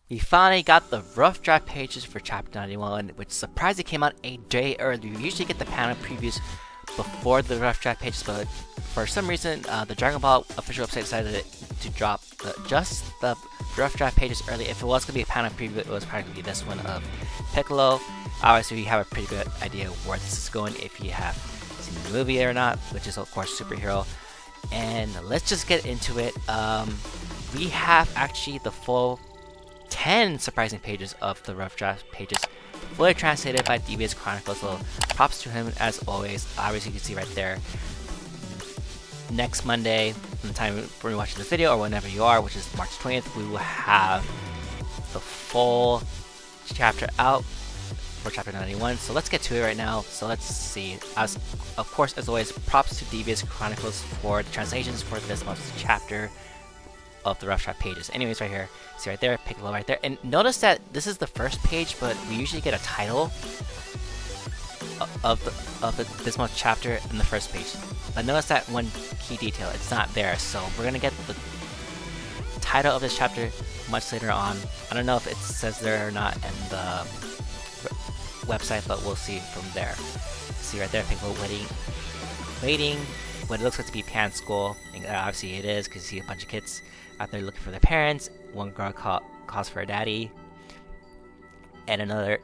We finally got the rough draft pages for Chapter 91, which surprisingly came out a day early. We usually get the panel previews before the rough draft pages, but for some reason, the Dragon Ball official website decided to drop just the rough draft pages early. If it was going to be a panel preview, it was probably going to be this one of Piccolo. Obviously, you have a pretty good idea where this is going if you have seen the movie or not, which is, of course, superhero. And let's just get into it. We have actually the full 10 surprising pages of the rough draft pages, fully translated by DBS Chronicles, so props to him as always. Obviously, you can see right there. Next Monday, from the time when you're watching this video, or whenever you are, which is March 20th, we will have the full chapter out for Chapter 91. So let's get to it right now. So let's see. As of course, as always, props to DBS Chronicles for the translations for this month's chapter of the rough draft pages. Anyways, right here, see right there, Piccolo right there, and notice that this is the first page, but we usually get a title of this month's chapter in the first page. But notice that one key detail, it's not there. So we're gonna get the title of this chapter much later on. I don't know if it says there or not in the website, but we'll see from there. See right there, Piccolo waiting what it looks like to be Pan's school, and obviously it is, because you see a bunch of kids out there looking for their parents. One girl calls for her daddy, and another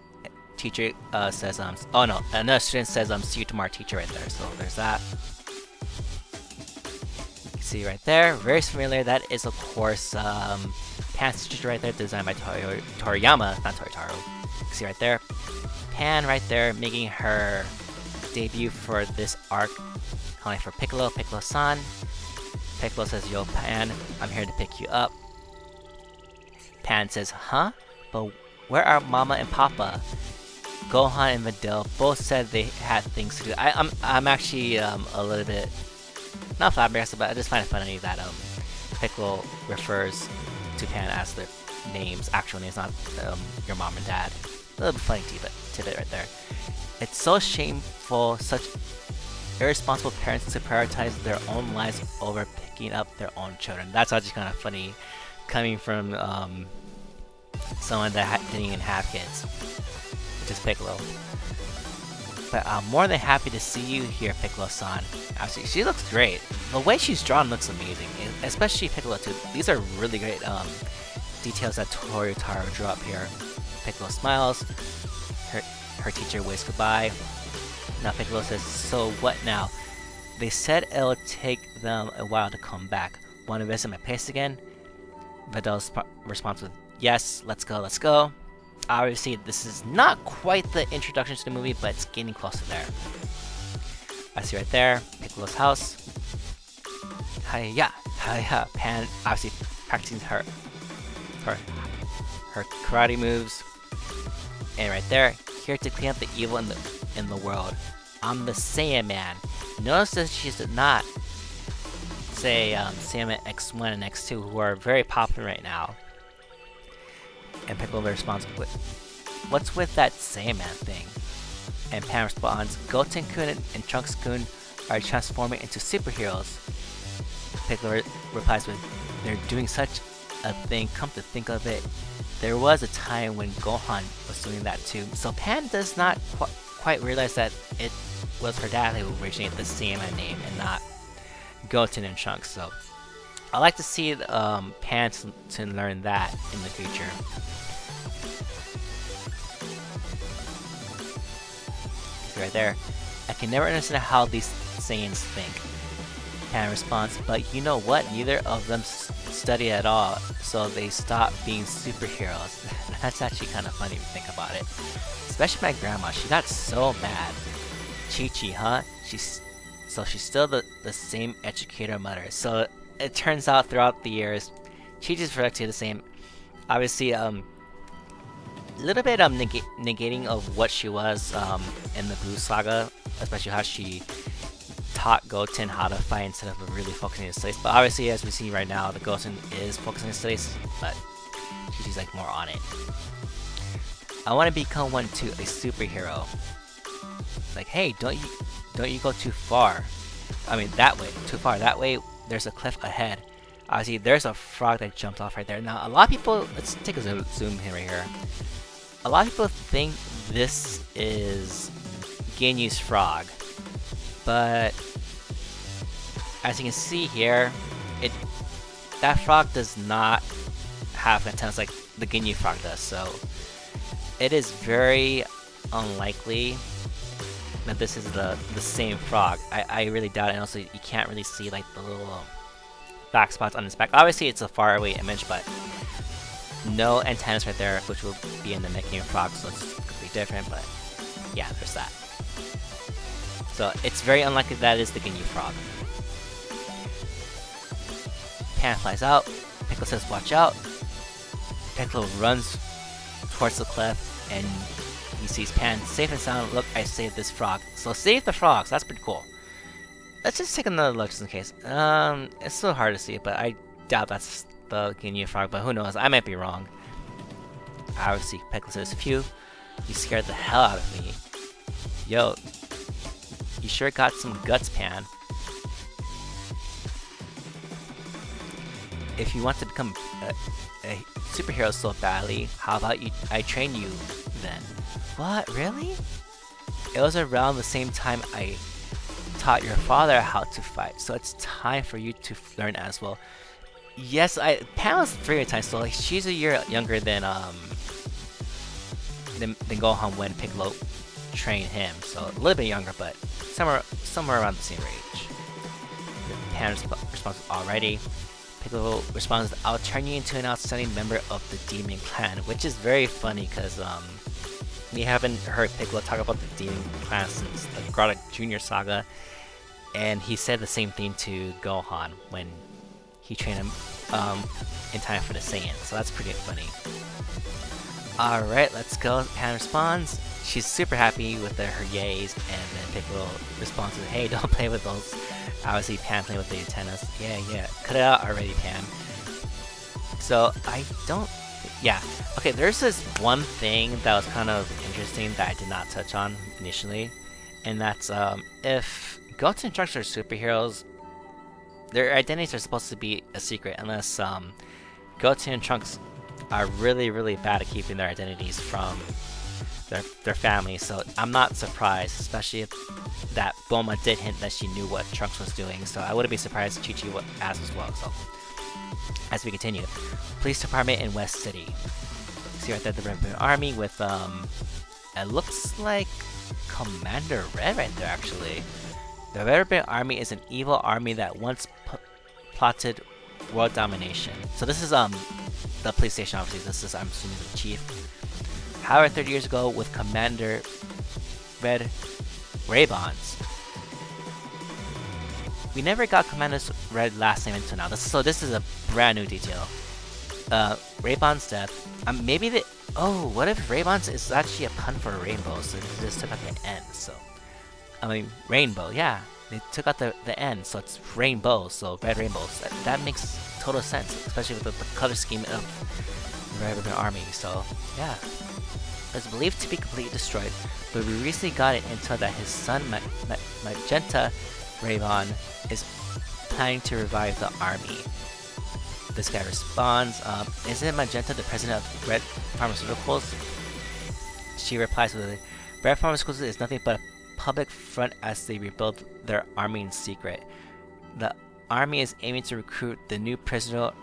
teacher says, oh no, another student says, see you tomorrow, teacher, right there. So there's that. You can see right there, very familiar. That is, of course, Pan's teacher right there, designed by Toriyama, not Toritaro. You can see right there, Pan right there, making her debut for this arc, calling for Piccolo-san. Piccolo says, yo, Pan, I'm here to pick you up. Pan says, huh? But where are Mama and Papa? Gohan and Videl both said they had things to do. I'm actually a little bit, not flabbergasted, but I just find it funny that Piccolo refers to Pan as their names, actual names, not your mom and dad. A little bit funny tidbit right there. It's so shameful, such irresponsible parents to prioritize their own lives over picking up their own children. That's actually kind of funny, coming from someone that didn't even have kids, which is Piccolo. But I'm more than happy to see you here, Piccolo-san. Actually, she looks great. The way she's drawn looks amazing, especially Piccolo too. These are really great details that Toritaro drew up here. Piccolo smiles. Her teacher waves goodbye. Now Piccolo says, so what now? They said it'll take them a while to come back. Want to visit my place again? Videl's response was, yes, let's go, let's go. Obviously, this is not quite the introduction to the movie, but it's getting close to there. I see right there, Piccolo's house. Hiya. Pan obviously practicing her karate moves. And right there, here to clean up the evil in the world. I'm the Saiyan Man. Notice that she did not say Saiyan X1 and X2, who are very popular right now. And Piccolo responds with, what's with that Saiyan Man thing? And Pan responds, Goten-kun and Trunks-kun are transforming into superheroes. Piccolo replies with, they're doing such a thing, come to think of it. There was a time when Gohan was doing that too. So Pan does not quite realize that it was her dad who originated the Saiyan name and not Goten and Trunks. So I like to see Pan to learn that in the future. See right there. I can never understand how these Saiyans think. Pan responds, but you know what? Neither of them study at all, so they stop being superheroes. That's actually kind of funny if you think about it. Especially my grandma, she got so mad. Chi-Chi, huh? She's still the same educator mother. So it turns out throughout the years, Chi-Chi's productivity the same. Obviously, a little bit negating of what she was in the Blue Saga, especially how she taught Goten how to fight instead of really focusing on his studies. But obviously, as we see right now, the Goten is focusing on his studies, but Chi-Chi's like more on it. I want to become one too, a superhero. Like, hey, don't you go too far. I mean, that way, too far. That way, there's a cliff ahead. Obviously, there's a frog that jumped off right there. Now, a lot of people, let's take a zoom in right here. A lot of people think this is Ginyu's frog, but as you can see here, that frog does not have antennas like the Ginyu frog does, so it is very unlikely that this is the same frog. I really doubt it, and also you can't really see like the little black spots on its back. Obviously it's a far away image, but no antennas right there, which will be in the Mechium frog, so it's completely different, but yeah, there's that. So it's very unlikely that is the Ginyu frog. Pan flies out, Piccolo says watch out. Piccolo runs towards the cliff, and he sees Pan safe and sound. Look, I saved this frog. So save the frogs, that's pretty cool. Let's just take another look just in case. It's still hard to see, but I doubt that's the Ginyu frog, but who knows, I might be wrong. Obviously, Piccolo says, phew, you scared the hell out of me. Yo, you sure got some guts, Pan. If you want to become a superhero so badly, how about I train you then? What, really? It was around the same time I taught your father how to fight, so it's time for you to learn as well. Yes, Pan was 3 times, so like, she's a year younger than Gohan when Piccolo trained him, so a little bit younger, but somewhere around the same age. Pan responds, alrighty. Piccolo responds, I'll turn you into an outstanding member of the Demon Clan, which is very funny because we haven't heard Piccolo talk about the Demon Clan since the Grotto Jr. saga, and he said the same thing to Gohan when he trained him in time for the Saiyan, so that's pretty funny. Alright, let's go. Pan responds. She's super happy with her yays, and then Piccolo responds with, hey, don't play with those. Obviously, Pan playing with the antennas. Yeah, cut it out already, Pan. So, I don't... Yeah. Okay, there's this one thing that was kind of interesting that I did not touch on initially, and that's, if Goten and Trunks are superheroes, their identities are supposed to be a secret, unless, Goten and Trunks are really, really bad at keeping their identities from their family, so I'm not surprised, especially if that Bulma did hint that she knew what Trunks was doing, so I wouldn't be surprised if Chi-Chi would ask as well. So, as we continue, Police Department in West City. See right there the Red Ribbon Army with, it looks like Commander Red right there, actually. The Red Ribbon Army is an evil army that once plotted world domination. So this is, the police station, obviously. This is, I'm assuming, the chief. However, 30 years ago, with Commander Red Raybons, we never got Commander Red last name until now. So this is a brand new detail. Raybon's death. Maybe the... Oh, what if Raybons is actually a pun for rainbow? So they just took out the N. So, I mean, rainbow. Yeah, they took out the N, so it's rainbow. So red rainbows. That makes total sense, especially with the color scheme of the Red Ribbon Army. So yeah. Is believed to be completely destroyed, but we recently got an intel that his son Magenta Raybon is planning to revive the army. This guy responds, isn't Magenta the president of Red Pharmaceuticals? She replies with, Red Pharmaceuticals is nothing but a public front as they rebuild their army in secret. The army is aiming to recruit the new prisoner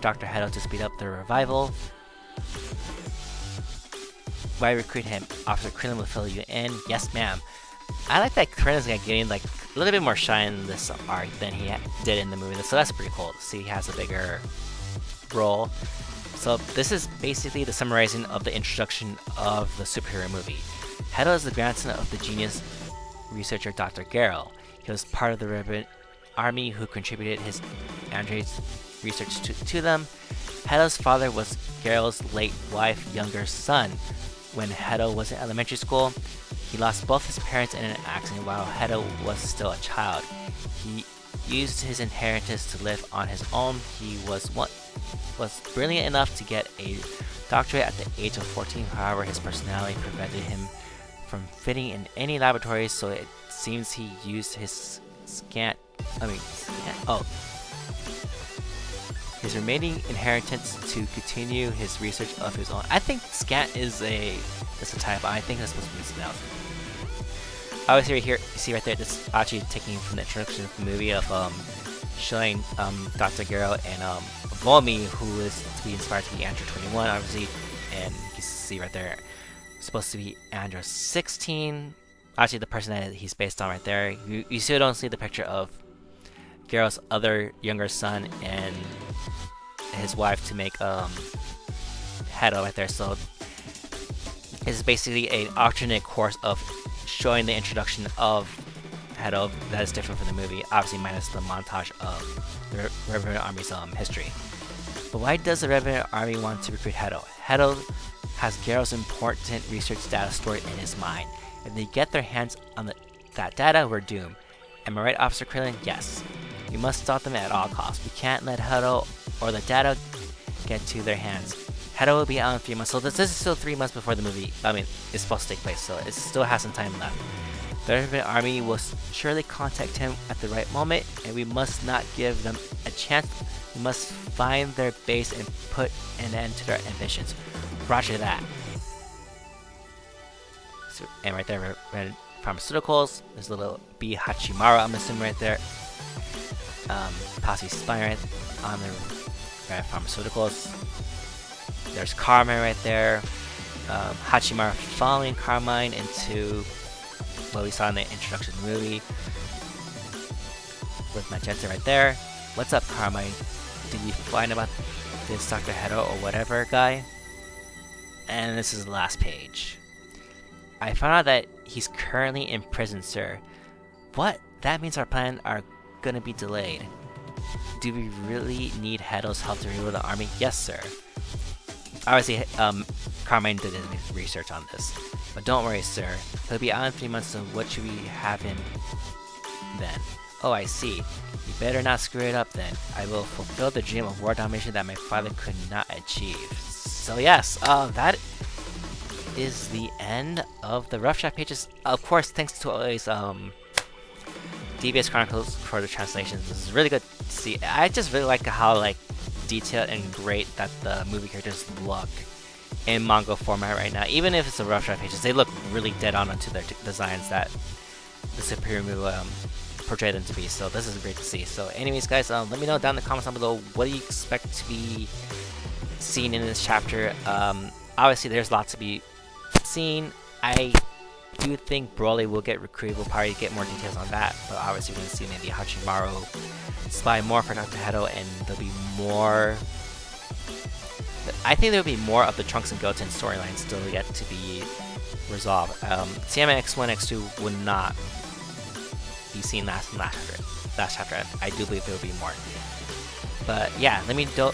Dr. Hedo to speed up their revival. Why recruit him? Officer Krillin will fill you in. Yes, ma'am. I like that Krillin's getting like a little bit more shine in this arc than he did in the movie, so that's pretty cool to see he has a bigger role. So this is basically the summarizing of the introduction of the superhero movie. Hedo is the grandson of the genius researcher Dr. Garel. He was part of the Ribbon Army who contributed his androids research to them. Hedo's father was Garel's late wife, younger son. When Hedo was in elementary school, he lost both his parents in an accident while Hedo was still a child. He used his inheritance to live on his own. He was brilliant enough to get a doctorate at the age of 14. However, his personality prevented him from fitting in any laboratories, so it seems he used his his remaining inheritance to continue his research of his own. I think scant is a type. I think that's supposed to be mispronounced. Obviously, here you see right there, this is actually taking from the introduction of the movie of showing Dr. Gero and Volmi, who is to be inspired to be Android 21, obviously, and you can see right there, supposed to be Android 16. Actually, the person that he's based on right there. You still don't see the picture of Gero's other younger son and his wife to make Hedo right there. So it's basically an alternate course of showing the introduction of Hedo that is different from the movie, obviously minus the montage of the Revenant Army's history. But why does the Revenant Army want to recruit Hedo? Hedo has Gero's important research data stored in his mind. If they get their hands on that data, we're doomed. Am I right, Officer Krillin? Yes. We must stop them at all costs. We can't let Hedo or the data get to their hands. Hedo will be out in 3 months, so this is still 3 months before the movie, is supposed to take place, so it still has some time left. The Revenant Army will surely contact him at the right moment, and we must not give them a chance. We must find their base and put an end to their ambitions. Roger that. So, and right there, Red Pharmaceuticals. There's a little B Hachimaru, I'm assuming right there. Possibly spying right on the Red Pharmaceuticals. There's Carmine right there. Hachimaru following Carmine into what we saw in the introduction of the movie. With Magenta right there. What's up, Carmine? Did you find about this Dr. Hedo or whatever guy? And this is the last page. I found out that he's currently in prison, sir. What? That means our plans are gonna be delayed. Do we really need Hedo's help to rebuild the army? Yes, sir. Obviously, Carmine did his research on this. But don't worry, sir. He'll be out in 3 months, so what should we have him then? Oh, I see. You better not screw it up then. I will fulfill the dream of war domination that my father could not achieve. So yes, that is the end of the rough draft pages. Of course, thanks to always DBS Chronicles for the translations. This is really good to see. I just really like how detailed and great that the movie characters look in manga format right now. Even if it's a rough draft pages, they look really dead on onto their designs that the Superior movie portrayed them to be. So this is great to see. So anyways, guys, let me know down in the comments down below what do you expect to be seen in this chapter. Obviously, there's lots to be seen. I do think Broly will get recruited. We'll probably get more details on that, but obviously we're going to see maybe Hachimaru spy more for Dr. Hedo, and there'll be more. I think there'll be more of the Trunks and Goten storyline still yet to be resolved. Tiamat X1, X2 would not be seen last chapter. I do believe there will be more. But yeah, let me know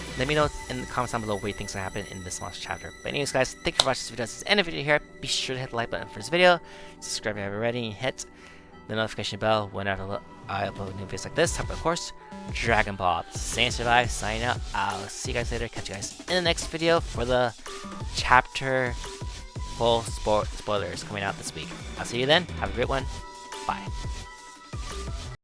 in the comments down below what you think's gonna happen in this month's chapter. But anyways, guys, thank you for watching this video. This is the end of the video here. Be sure to hit the like button for this video, subscribe if you haven't already, and hit the notification bell whenever I upload new videos like this. Of course, Dragon Ball. Saiyan Survive, signing out. I'll see you guys later. Catch you guys in the next video for the chapter full spoilers coming out this week. I'll see you then. Have a great one. Bye.